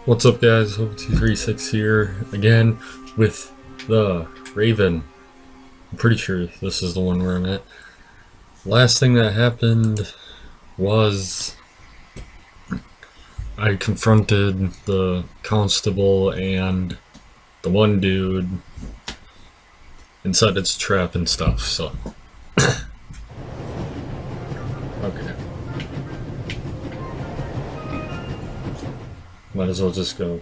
What's up, guys? Hope236 here again with the Raven. I'm pretty sure this is the one where I'm at. Last thing that happened was I confronted the constable and the one dude and said it's a trap and stuff, so. Okay. Might as well just go.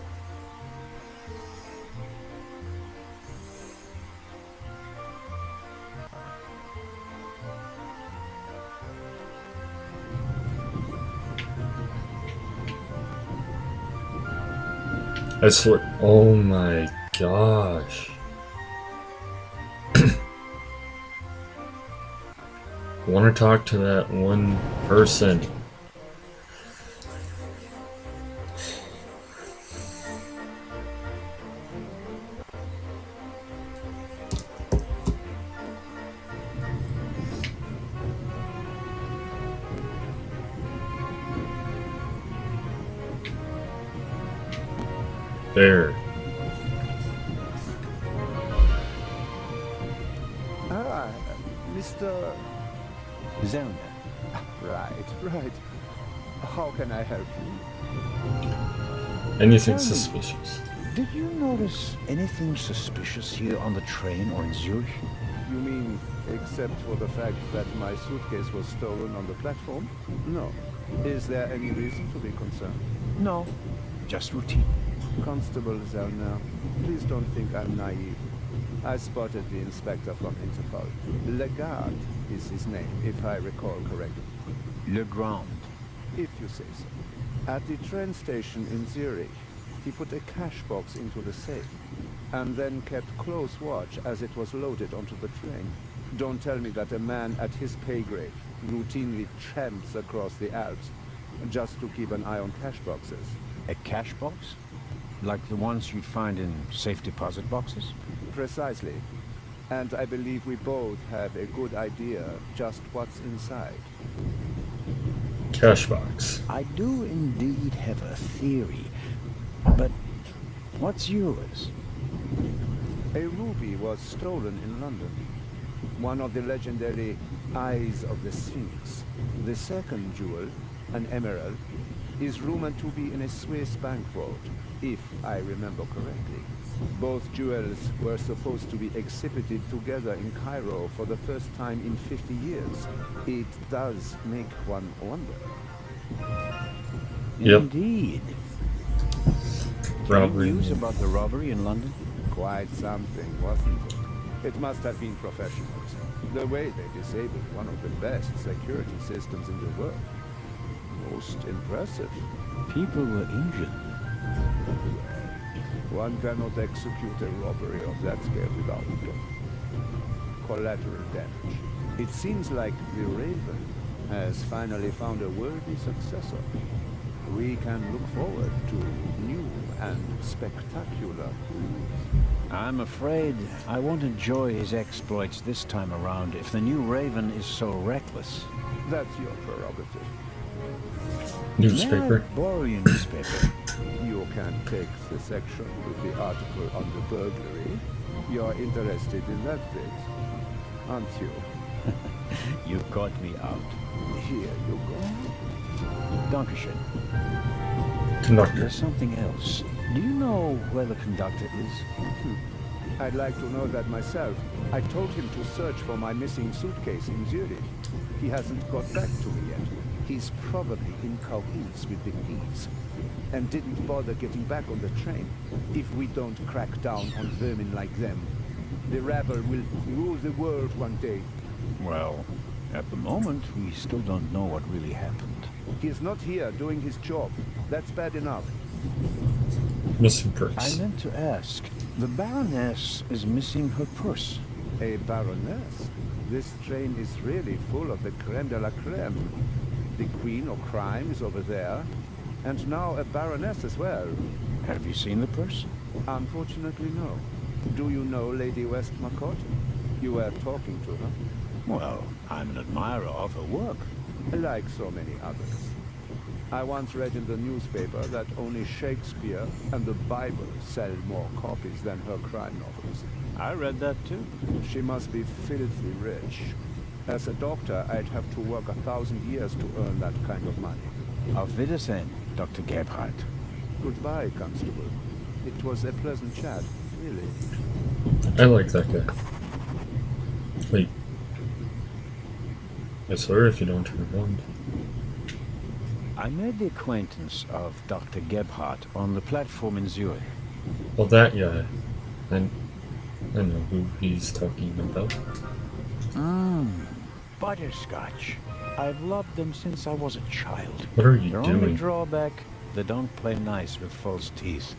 I swear. Oh my gosh. I want to talk to that one person. There. Ah, Mr. Zelda. Right. How can I help you? Anything Tell me, suspicious? Did you notice anything suspicious here on the train or in Zurich? You mean, except for the fact that my suitcase was stolen on the platform? No. Is there any reason to be concerned? No, just routine. Constable Zellner, please don't think I'm naive. I spotted the inspector from Interpol. Legarde is his name, if I recall correctly. Legrand. If you say so. At the train station in Zurich, he put a cash box into the safe, and then kept close watch as it was loaded onto the train. Don't tell me that a man at his pay grade routinely tramps across the Alps just to keep an eye on cash boxes. A cash box? Like the ones you'd find in safe deposit boxes? Precisely. And I believe we both have a good idea just what's inside. Cash box. I do indeed have a theory, but what's yours? A ruby was stolen in London. One of the legendary Eyes of the Sphinx. The second jewel, an emerald, is rumored to be in a Swiss bank vault, if I remember correctly. Both jewels were supposed to be exhibited together in Cairo for the first time in 50 years. It does make one wonder. Yep. Indeed. Robbery. Any news about the robbery in London? Quite something, wasn't it? It must have been professionals. The way they disabled one of the best security systems in the world. Most impressive. People were injured. One cannot execute a robbery of that scale without collateral damage. It seems like the Raven has finally found a worthy successor. We can look forward to new and spectacular coups. I'm afraid I won't enjoy his exploits this time around if the new Raven is so reckless. That's your prerogative. Newspaper. May I borrow your newspaper? You can take the section with the article on the burglary. You're interested in that bit, aren't you? You caught me out. Here you go. Dankeschön. Conductor. There's something else. Do you know where the conductor is? I'd like to know that myself. I told him to search for my missing suitcase in Zurich. He hasn't got back to me yet. He's probably in cahoots with the thieves, and didn't bother getting back on the train. If we don't crack down on vermin like them, the rabble will rule the world one day. Well, at the moment, we still don't know what really happened. He's not here doing his job. That's bad enough. Missing I purse. meant to ask, the Baroness is missing her purse. A baroness? This train is really full of the creme de la creme. The queen of crime is over there, and now a baroness as well. Have you seen the purse? Unfortunately, no. Do you know Lady Westmacott? You were talking to her. Well, I'm an admirer of her work. Like so many others. I once read in the newspaper that only Shakespeare and the Bible sell more copies than her crime novels. I read that too. She must be filthy rich. As a doctor, I'd have to work 1,000 years to earn that kind of money. Auf Wiedersehen, Dr. Gebhardt. Goodbye, Constable. It was a pleasant chat, really. I like that guy. Wait. I swear if you don't turn around. I made the acquaintance of Dr. Gebhardt on the platform in Zurich. Well, that guy. I know who he's talking about. Butterscotch. I've loved them since I was a child. What are you Their only doing? drawback, they don't play nice with false teeth.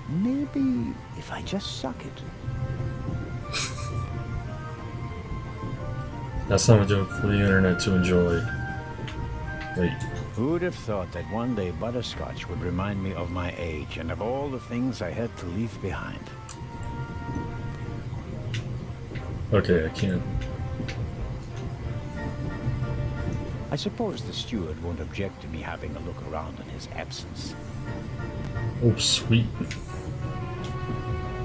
Maybe if I just suck it. That's not a joke for the internet to enjoy. Wait. Who would have thought that one day Butterscotch would remind me of my age and of all the things I had to leave behind? Okay, I can't. I suppose the steward won't object to me having a look around in his absence. Oh, sweet.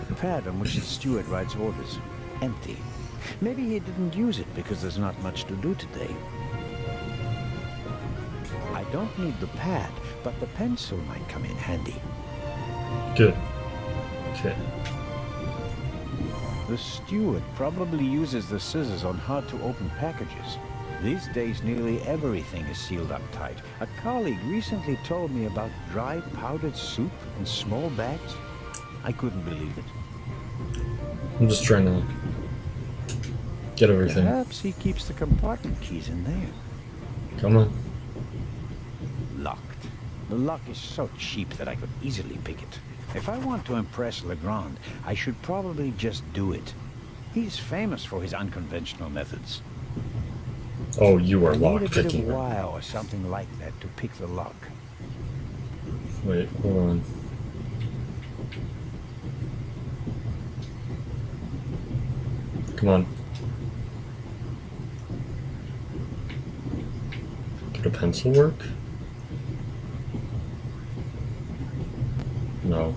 The pad on which the steward writes orders, empty. Maybe he didn't use it because there's not much to do today. I don't need the pad, but the pencil might come in handy. Good. Okay. The steward probably uses the scissors on how to open packages. These days, nearly everything is sealed up tight. A colleague recently told me about dry powdered soup in small bags. I couldn't believe it. I'm just trying to get everything. Perhaps he keeps the compartment keys in there. Come on. Locked. The lock is so cheap that I could easily pick it. If I want to impress Legrand, I should probably just do it. He's famous for his unconventional methods. Oh, you are I need lock a bit of picking. wire or something like that to pick the lock. Wait, hold on. Come on. Could a pencil work? No.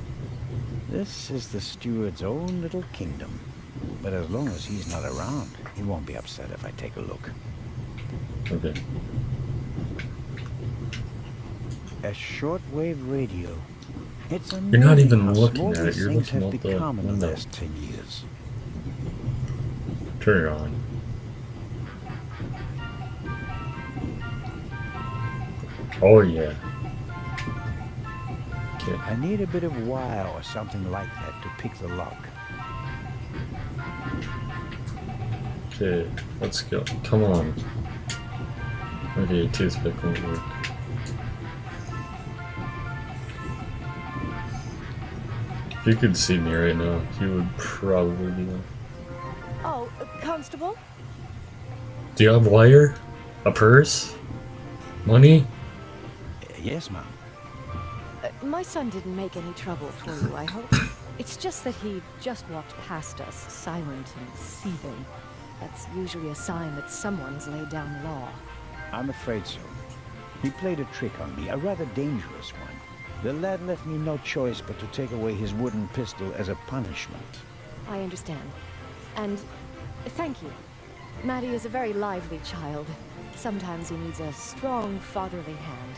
This is the steward's own little kingdom. But as long as he's not around, he won't be upset if I take a look. Okay. A shortwave radio. It's You're not amazing even how looking small at it, these you're things looking have out the become in the window. last 10 years. Turn it on. Oh yeah. Okay. I need a bit of wire or something like that to pick the lock. Okay, let's go. Come on. Okay, toothpick won't work. If you could see me right now, you would probably be like, Oh, Constable? do you have wire? A purse? Money? Yes, ma'am. My son didn't make any trouble for you, I hope. It's just that he just walked past us, silent and seething. That's usually a sign that someone's laid down the law. I'm afraid so. He played a trick on me, a rather dangerous one. The lad left me no choice but to take away his wooden pistol as a punishment. I understand. And thank you. Maddie is a very lively child. Sometimes he needs a strong fatherly hand.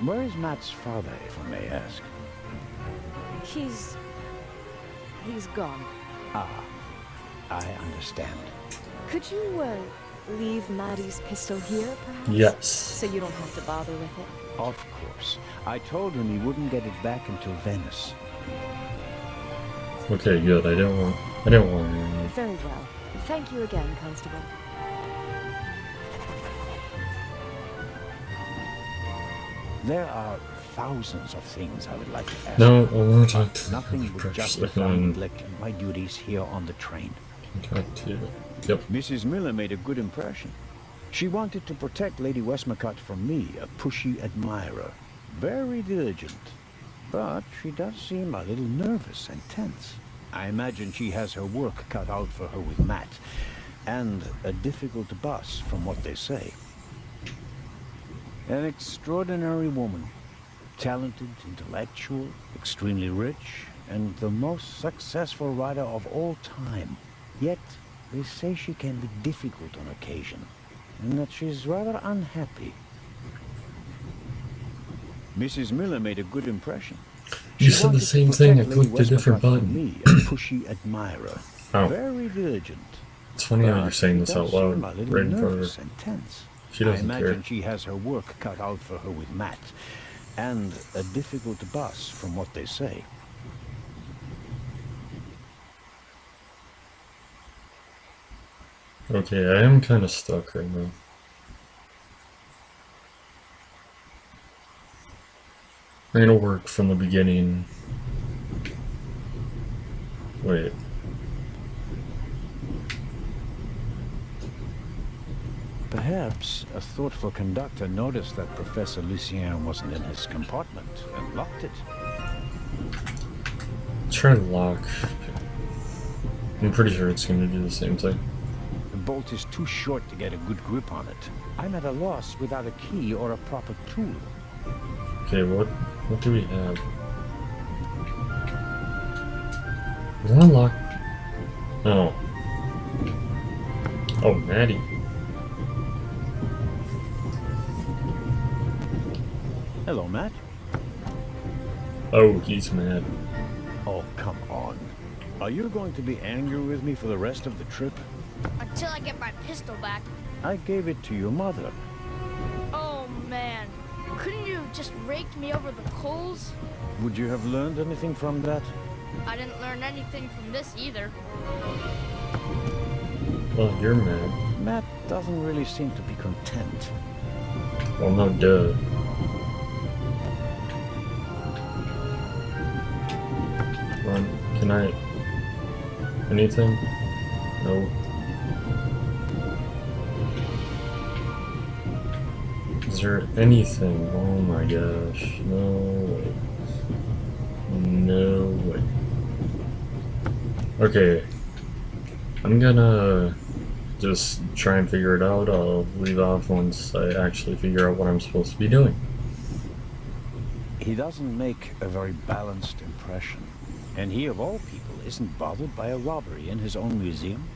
Where is Matt's father, if I may ask? He's gone. Ah, I understand. Could you, leave Maddie's pistol here, perhaps? Yes. So you don't have to bother with it? Of course. I told him he wouldn't get it back until Venice. Okay, good. I didn't want any. Very well. Thank you again, Constable. There are thousands of things I would like to ask. No, I want to talk to Nothing would Precious justify Looking. neglecting my duties here on the train. Talk to you. Yep. Mrs. Miller made a good impression. She wanted to protect Lady Westmacott from me, a pushy admirer. Very diligent. But she does seem a little nervous and tense. I imagine she has her work cut out for her with Matt. And a difficult boss, from what they say. An extraordinary woman. Talented, intellectual, extremely rich, and the most successful writer of all time. Yet, they say she can be difficult on occasion, and that she's rather unhappy. Mrs. Miller made a good impression. You She said the wanted to same thing, I protect Lady clicked a different Westmacott from button. me, a pushy admirer. Oh. Very diligent. It's funny how But you're saying this she out does loud, seem a little right in front of her. nervous and tense. She I doesn't imagine care. she has her work cut out for her with Matt. And a difficult boss, from what they say. Okay, I am kind of stuck right now. I'm gonna work from the beginning. Wait. Perhaps a thoughtful conductor noticed that Professor Lucien wasn't in his compartment and locked it. Try to lock. I'm pretty sure it's gonna do the same thing. The bolt is too short to get a good grip on it. I'm at a loss without a key or a proper tool. Okay, what do we have? Is that unlocked? Oh. Oh, Maddie. Hello, Matt. Oh, he's mad. Oh, come on. Are you going to be angry with me for the rest of the trip? Until I get my pistol back. I gave it to your mother. Oh man, couldn't you have just raked me over the coals? Would you have learned anything from that? I didn't learn anything from this either. Well, you're mad. Matt doesn't really seem to be content. Well, no, duh. Come on, can I... Anything? No. Is there anything? Oh my gosh. No way. No way. Okay. I'm gonna just try and figure it out. I'll leave off once I actually figure out what I'm supposed to be doing. He doesn't make a very balanced impression. And he, of all people, isn't bothered by a robbery in his own museum.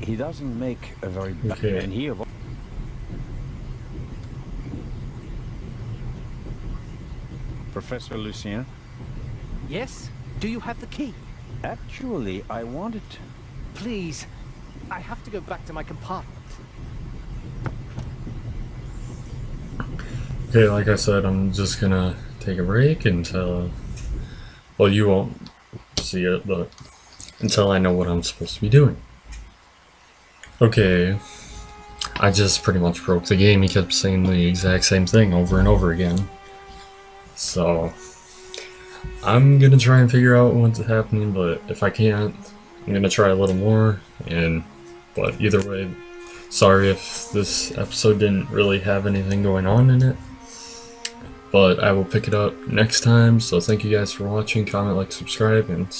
He doesn't make a very Okay. And he, of all... Professor Lucien? Yes? Do you have the key? Actually, I wanted to... Please. I have to go back to my compartment. Okay, like I said, I'm just gonna take a break until... Well, you won't see it, but until I know what I'm supposed to be doing. Okay, I just pretty much broke the game. He kept saying the exact same thing over and over again. So, I'm gonna try and figure out what's happening, but if I can't, I'm gonna try a little more. But either way, sorry if this episode didn't really have anything going on in it. But I will pick it up next time, so thank you guys for watching, comment, like, subscribe, and